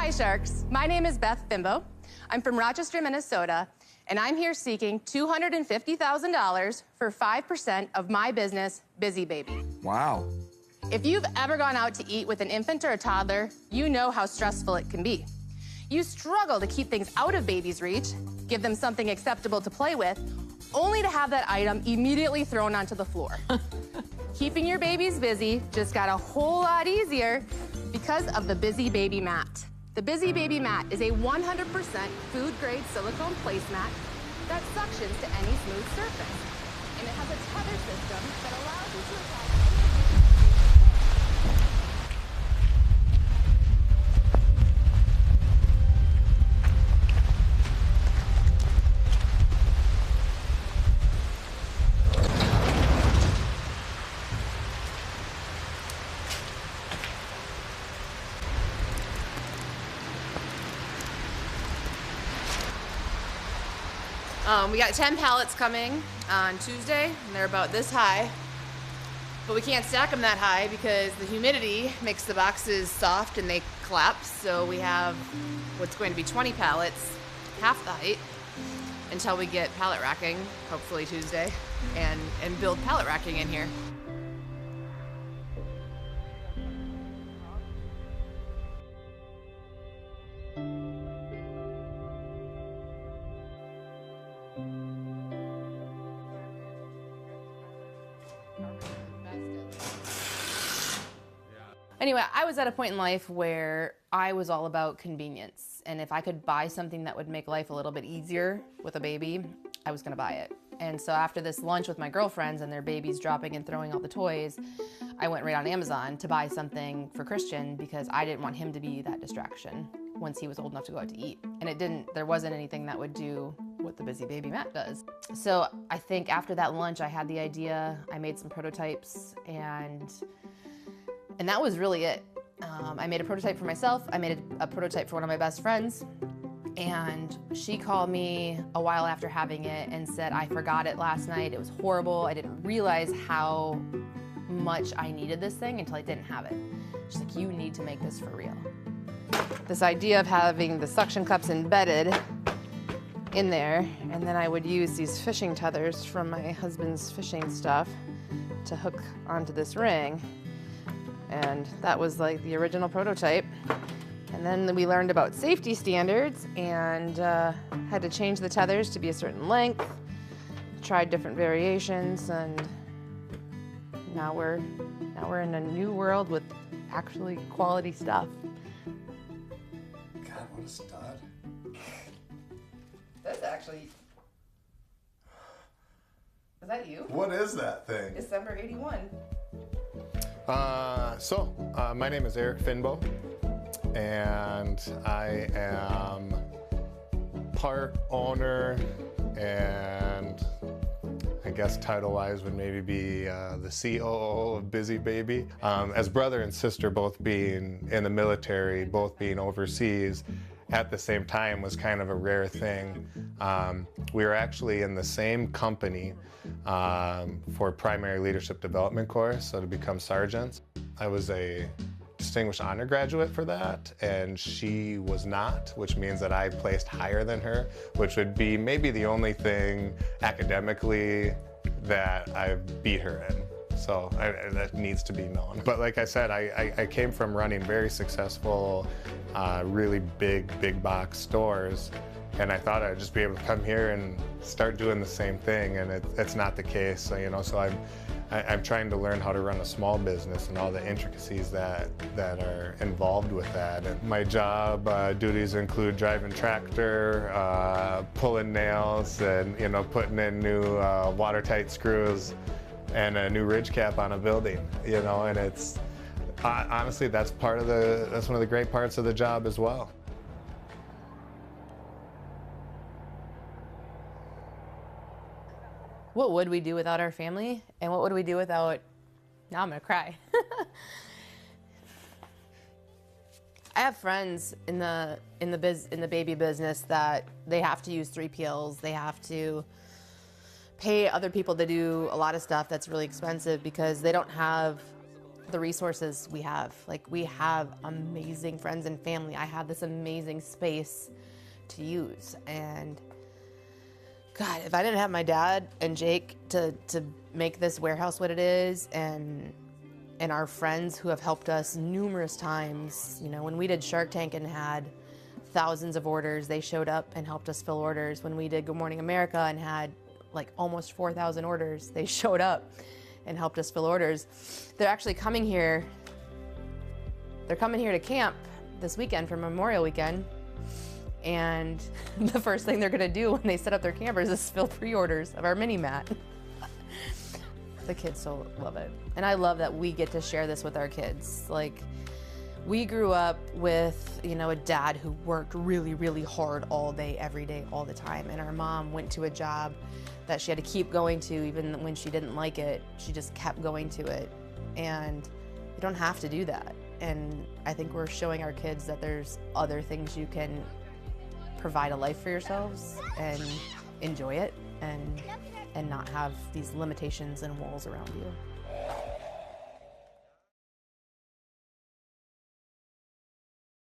Hi, Sharks. My name is Beth Fynbo. I'm from Rochester, Minnesota, and I'm here seeking $250,000 for 5% of my business, Busy Baby. Wow. If you've ever gone out to eat with an infant or a toddler, you know how stressful it can be. You struggle to keep things out of baby's reach, give them something acceptable to play with, only to have that item immediately thrown onto the floor. Keeping your babies busy just got a whole lot easier because of the Busy Baby Mat. The Busy Baby Mat is a 100% food-grade silicone placemat that suctions to any smooth surface. And it has a tether system that allows you to attach We got 10 pallets coming on Tuesday, and they're about this high. But we can't stack them that high because the humidity makes the boxes soft and they collapse. So we have what's going to be 20 pallets, half the height, until we get pallet racking, hopefully Tuesday, and build pallet racking in here. Anyway, I was at a point in life where I was all about convenience. And if I could buy something that would make life a little bit easier with a baby, I was gonna buy it. And so after this lunch with my girlfriends and their babies dropping and throwing all the toys, I went right on Amazon to buy something for Christian because I didn't want him to be that distraction once he was old enough to go out to eat. And there wasn't anything that would do what the Busy Baby Mat does. So I think after that lunch, I had the idea, I made some prototypes, and that was really it. I made a prototype for myself. I made a prototype for one of my best friends. And she called me a while after having it and said, I forgot it last night. It was horrible. I didn't realize how much I needed this thing until I didn't have it. She's like, you need to make this for real. This idea of having the suction cups embedded in there, and then I would use these fishing tethers from my husband's fishing stuff to hook onto this ring. And that was like the original prototype. And then we learned about safety standards and had to change the tethers to be a certain length, tried different variations, and now we're in a new world with actually quality stuff. God, what a stud. That's actually, is that you? What is that thing? December 81. My name is Fynbo, and I am part owner, and I guess title-wise would maybe be the COO of Busy Baby. As brother and sister both being in the military, both being overseas, at the same time was kind of a rare thing. We were actually in the same company for primary leadership development course, so to become sergeants. I was a distinguished honor graduate for that, and she was not, which means that I placed higher than her, which would be maybe the only thing academically that I beat her in. So that needs to be known. But like I said, I came from running very successful, really big box stores, and I thought I'd just be able to come here and start doing the same thing, and it's not the case. So, so I'm trying to learn how to run a small business and all the intricacies that are involved with that. And my job duties include driving tractor, pulling nails, and putting in new watertight screws and a new ridge cap on a building. And it's honestly that's one of the great parts of the job as well. What would we do without our family? And what would we do without, now I'm gonna cry. I have friends in the baby business that they have to use 3PLs. They have to pay other people to do a lot of stuff that's really expensive because they don't have the resources we have. Like, we have amazing friends and family. I have this amazing space to use. And God, if I didn't have my dad and Jake to make this warehouse what it is, and our friends who have helped us numerous times, you know, when we did Shark Tank and had thousands of orders, they showed up and helped us fill orders. When we did Good Morning America and had like almost 4,000 orders, they showed up and helped us fill orders. They're actually coming here. They're coming here to camp this weekend for Memorial Weekend. And the first thing they're gonna do when they set up their campers is fill pre-orders of our mini mat. The kids so love it. And I love that we get to share this with our kids. Like, we grew up with, you know, a dad who worked really, really hard all day, every day, all the time. And our mom went to a job that she had to keep going to, even when she didn't like it. She just kept going to it. And you don't have to do that. And I think we're showing our kids that there's other things you can provide a life for yourselves and enjoy it, and not have these limitations and walls around you.